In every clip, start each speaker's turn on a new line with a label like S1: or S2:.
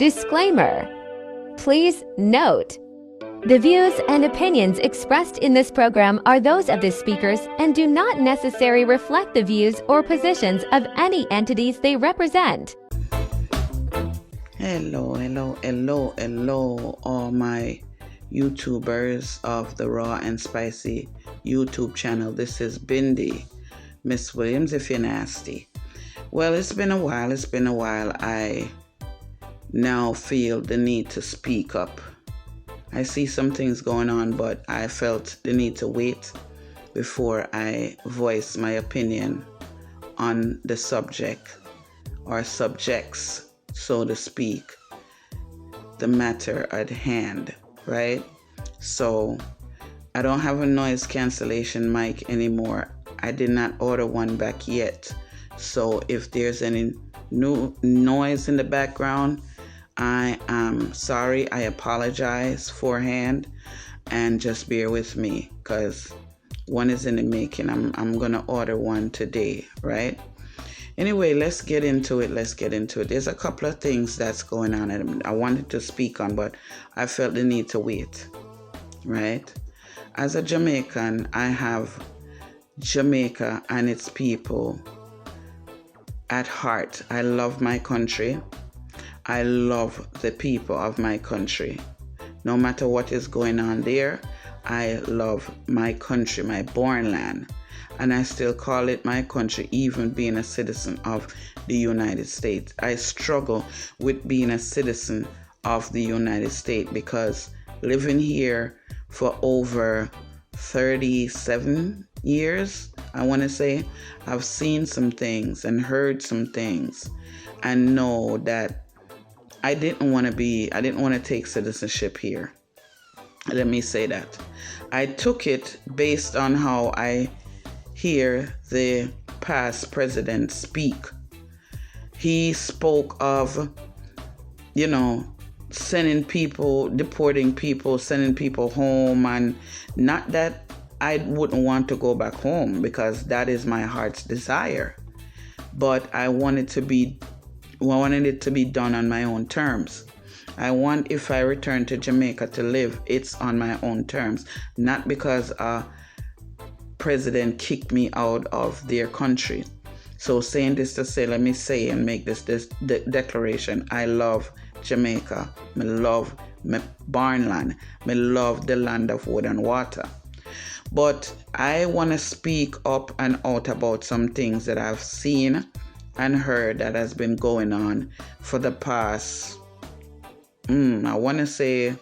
S1: Disclaimer. Please note, the views and opinions expressed in this program are those of the speakers and do not necessarily reflect the views or positions of any entities they represent.
S2: Hello, all my YouTubers of the Raw and Spicy YouTube channel. This is Bindi, Miss Williams, if you're nasty. Well, it's been a while. I now feel the need to speak up. I see some things going on, but I felt the need to wait before I voice my opinion on the subject or subjects, so to speak, the matter at hand, right? So I don't have a noise cancellation mic anymore. I did not order one back yet. So if there's any new noise in the background, I am sorry. I apologize beforehand, and just bear with me because one is in the making. I'm gonna order one today, right? Anyway, let's get into it. There's a couple of things that's going on and I wanted to speak on, but I felt the need to wait, right? As a Jamaican, I have Jamaica and its people at heart. I love my country. I love the people of my country. No matter what is going on there, I love my country, my born land. And I still call it my country, even being a citizen of the United States. I struggle with being a citizen of the United States because living here for over 37 years, I want to say, I've seen some things and heard some things and know that I didn't want to take citizenship here. Let me say that. I took it based on how I hear the past president speak. He spoke of, sending people, deporting people, sending people home, and not that I wouldn't want to go back home because that is my heart's desire. But I wanted it to be done on my own terms. I want, if I return to Jamaica to live, it's on my own terms, not because a president kicked me out of their country. So saying this to say, let me say and make this declaration. I love Jamaica. I love my barn land. I love the land of wood and water. But I want to speak up and out about some things that I've seen and heard that has been going on for the past, I want to say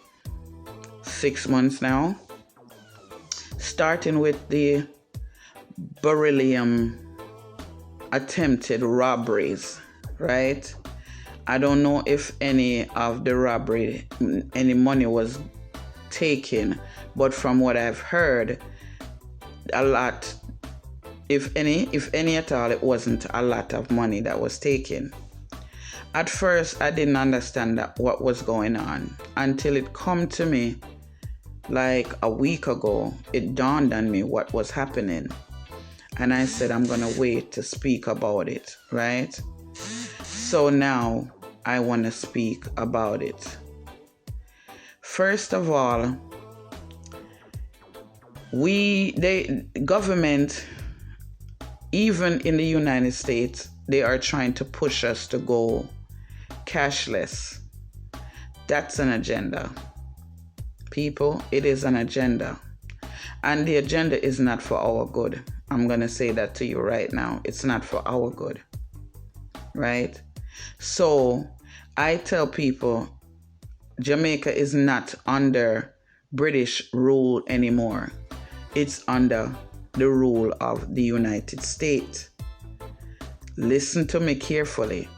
S2: 6 months now. Starting with the beryllium attempted robberies, right? I don't know if any of the robbery, any money was taken, but from what I've heard, a lot, if any at all, it wasn't a lot of money that was taken. At first, I didn't understand what was going on until it come to me like a week ago. It dawned on me what was happening. And I said, I'm going to wait to speak about it, right? So now I want to speak about it. First of all, the government, even in the United States, they are trying to push us to go cashless. That's an agenda. People, it is an agenda. And the agenda is not for our good. I'm going to say that to you right now. It's not for our good. Right? So I tell people, Jamaica is not under British rule anymore. It's under the rule of the United States. Listen to me carefully.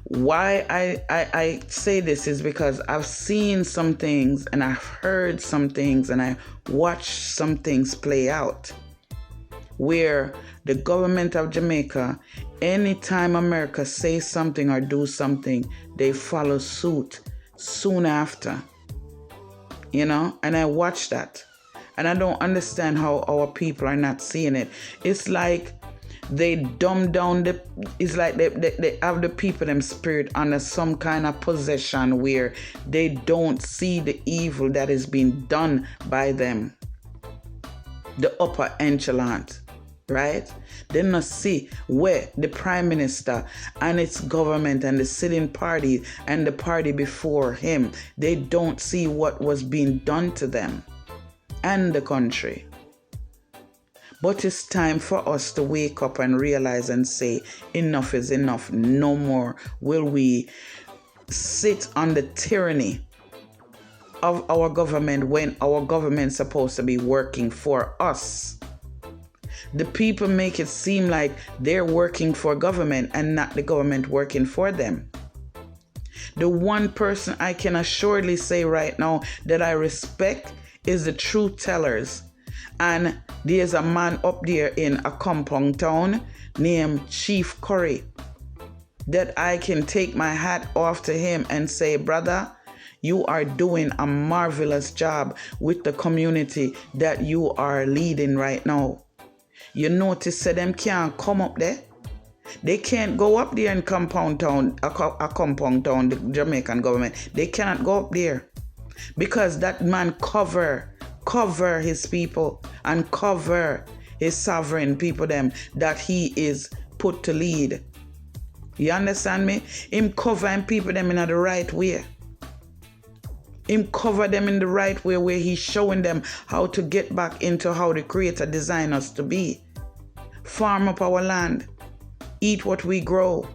S2: Why I say this is because I've seen some things and I've heard some things and I watched some things play out where the government of Jamaica, anytime America says something or do something, they follow suit soon after. And I watched that. And I don't understand how our people are not seeing it. It's like They dumb down it's like they have the people them spirit under some kind of possession where they don't see the evil that is being done by them. The upper echelon, right? They not see where the prime minister and its government and the sitting party and the party before him, they don't see what was being done to them and the country. But it's time for us to wake up and realize and say, enough is enough. No more will we sit on the tyranny of our government when our government's supposed to be working for us. The people make it seem like they're working for government and not the government working for them. The one person I can assuredly say right now that I respect is the truth tellers. And there's a man up there in a compound town named Chief Curry that I can take my hat off to him and say, brother, you are doing a marvelous job with the community that you are leading right now. You notice that them can't come up there. They can't go up there in compound town, a compound town, the Jamaican government. They cannot go up there because that man cover his people and cover his sovereign people them that he is put to lead. You understand me? Him cover him people them in the right way. Him cover them in the right way where he's showing them how to get back into how the Creator designed us to be. Farm up our land. Eat what we grow.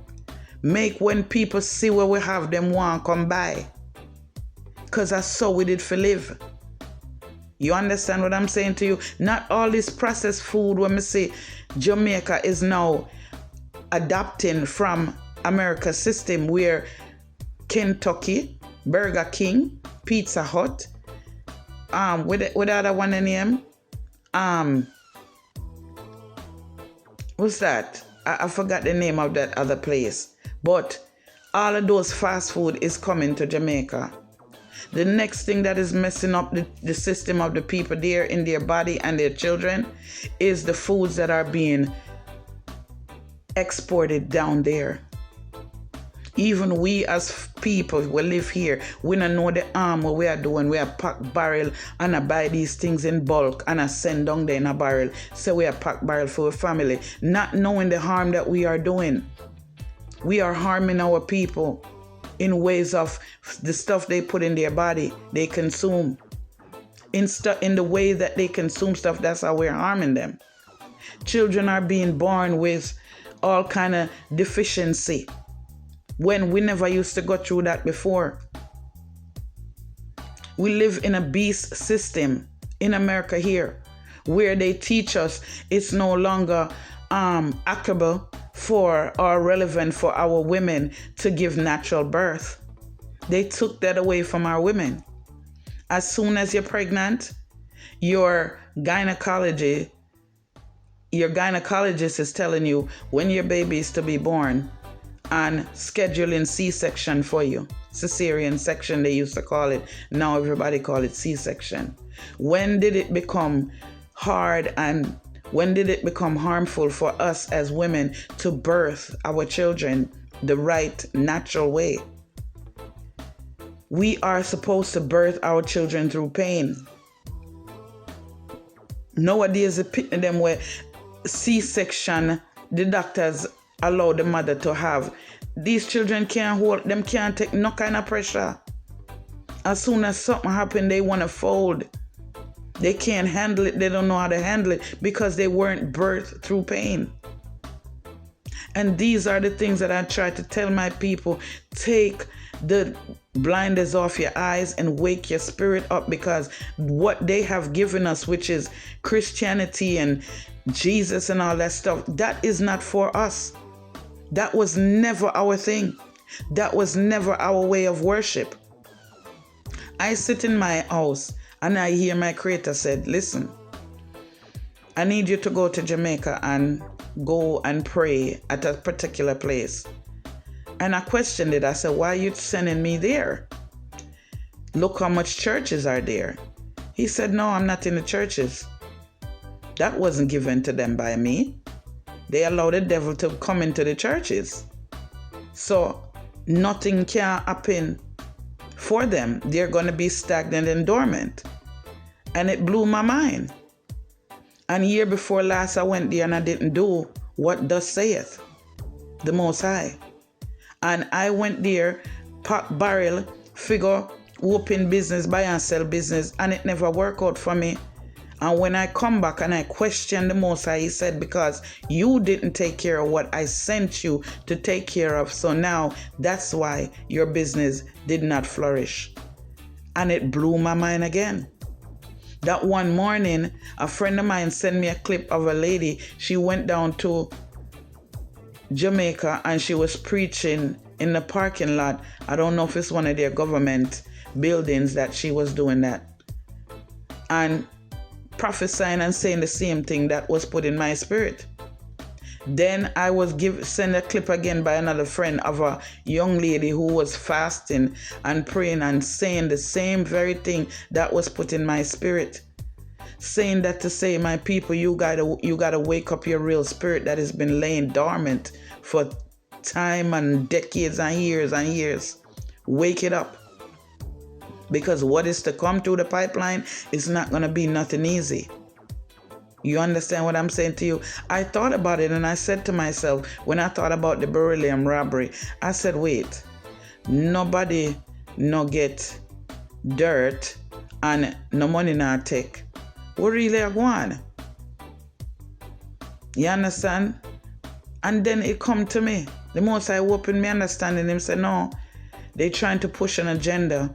S2: Make when people see what we have, them want come by. Because that's so we did for live. You understand what I'm saying to you? Not all this processed food when we say Jamaica is now adapting from America's system where Kentucky, Burger King, Pizza Hut, with the other one in name, what's that? I forgot the name of that other place. But all of those fast food is coming to Jamaica. The next thing that is messing up the system of the people there in their body and their children is the foods that are being exported down there. Even we as people who live here, we don't know the harm what we are doing. We are pack barrel and I buy these things in bulk and I send down there in a barrel. So we are pack barrel for a family, not knowing the harm that we are doing. We are harming our people in ways of the stuff they put in their body, they consume. In the way that they consume stuff, that's how we're harming them. Children are being born with all kind of deficiency when we never used to go through that before. We live in a beast system in America here where they teach us it's no longer applicable for or relevant for our women to give natural birth. They took that away from our women. As soon as you're pregnant, your gynecologist is telling you when your baby is to be born and scheduling C-section for you. Cesarean section they used to call it. Now everybody call it C-section. When did it become hard and when did it become harmful for us as women to birth our children the right natural way? We are supposed to birth our children through pain. Nowadays, the pit them where C-section, the doctors allow the mother to have. These children can't take no kind of pressure. As soon as something happens, they want to fold. They can't handle it. They don't know how to handle it because they weren't birthed through pain. And these are the things that I try to tell my people. Take the blinders off your eyes and wake your spirit up, because what they have given us, which is Christianity and Jesus and all that stuff, that is not for us. That was never our thing. That was never our way of worship. I sit in my house and I hear my Creator said, listen, I need you to go to Jamaica and go and pray at a particular place. And I questioned it. I said, why are you sending me there? Look how much churches are there. He said, no, I'm not in the churches. That wasn't given to them by me. They allow the devil to come into the churches. So nothing can happen for them. They're going to be stagnant and dormant. And it blew my mind. And year before last, I went there and I didn't do what thus saith the Most High. And I went there, pot barrel, figure, open business, buy and sell business, and it never worked out for me. And when I come back and I question the Most High, he said, because you didn't take care of what I sent you to take care of. So now that's why your business did not flourish. And it blew my mind again. That one morning, a friend of mine sent me a clip of a lady. She went down to Jamaica and she was preaching in the parking lot. I don't know if it's one of their government buildings that she was doing that. And prophesying and saying the same thing that was put in my spirit. Then I was sent a clip again by another friend of a young lady who was fasting and praying and saying the same very thing that was put in my spirit. Saying that to say, my people, you gotta wake up your real spirit that has been laying dormant for time and decades and years. Wake it up. Because what is to come through the pipeline is not going to be nothing easy. You understand what I'm saying to you? I thought about it and I said to myself, when I thought about the beryllium robbery, I said, wait, nobody no get dirt and no money not take. What really are going? You understand? And then it come to me. The Most I opened me understanding him said, no, they trying to push an agenda.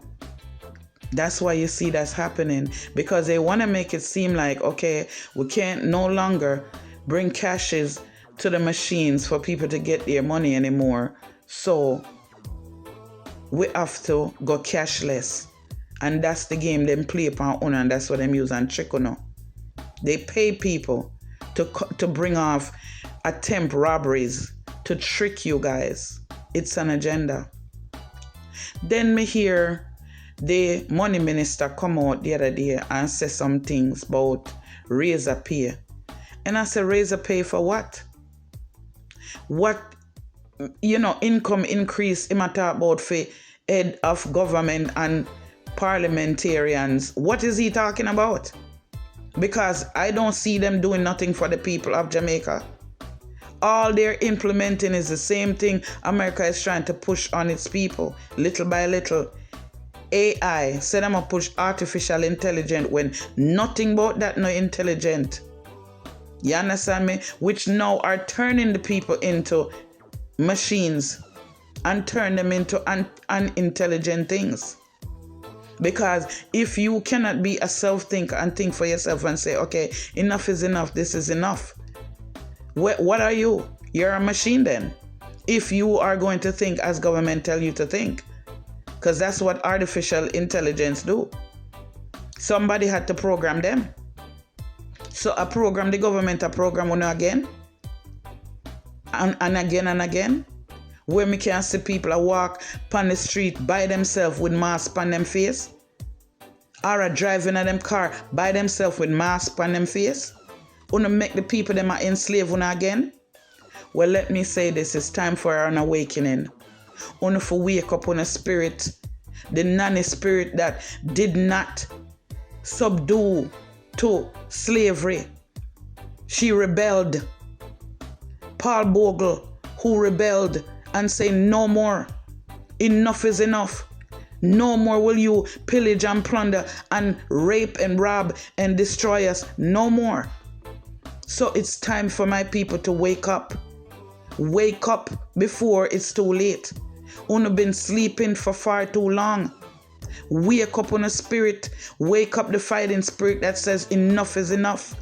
S2: That's why you see that's happening, because they want to make it seem like, okay, we can't no longer bring cashes to the machines for people to get their money anymore. So we have to go cashless. And that's the game them play upon on, and that's what them use and trick on. They pay people to bring off attempt robberies to trick you guys. It's an agenda. Then me hear the money minister come out the other day and say some things about razor pay. And I said, razor pay for what? What, income increase him talk about for head of government and parliamentarians. What is he talking about? Because I don't see them doing nothing for the people of Jamaica. All they're implementing is the same thing America is trying to push on its people, little by little. AI, said I'm gonna push artificial intelligence when nothing about that no intelligent. You understand me? Which now are turning the people into machines and turn them into unintelligent things. Because if you cannot be a self-thinker and think for yourself and say, okay, enough is enough, this is enough. What are you? You're a machine then. If you are going to think as government tell you to think. Because that's what artificial intelligence do. Somebody had to program them. So I program the government, I program one again. And again and again. Where me can see people walk on the street by themselves with mask on them face. Or a driving at them car by themselves with mask on them face. Wanna make the people them are enslaved one again. Well, let me say this, it's time for an awakening. Only for wake up on a spirit, the nanny spirit that did not subdue to slavery. She rebelled. Paul Bogle, who rebelled and say no more. Enough is enough. No more will you pillage and plunder and rape and rob and destroy us. No more. So it's time for my people to wake up. Wake up before it's too late. You've been sleeping for far too long. Wake up on a spirit. Wake up the fighting spirit that says enough is enough.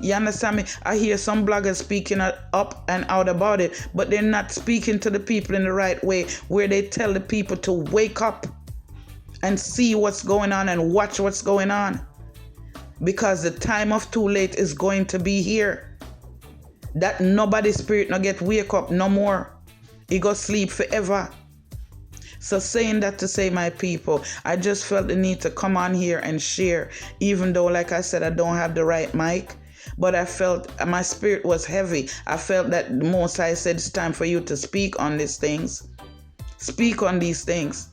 S2: You understand me? I hear some bloggers speaking up and out about it, but they're not speaking to the people in the right way, where they tell the people to wake up and see what's going on and watch what's going on. Because the time of too late is going to be here. That nobody's spirit no get wake up no more. He go sleep forever. So saying that to say, my people, I just felt the need to come on here and share, even though, like I said, I don't have the right mic. but I felt my spirit was heavy. I felt that the Most High said it's time for you to speak on these things. Speak on these things,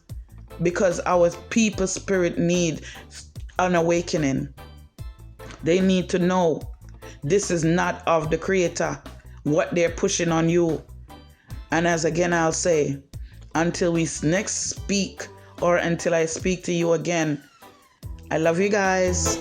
S2: because our people's spirit need an awakening. They need to know this is not of the Creator, what they're pushing on you. And as again I'll say, until we next speak, or until I speak to you again, I love you guys.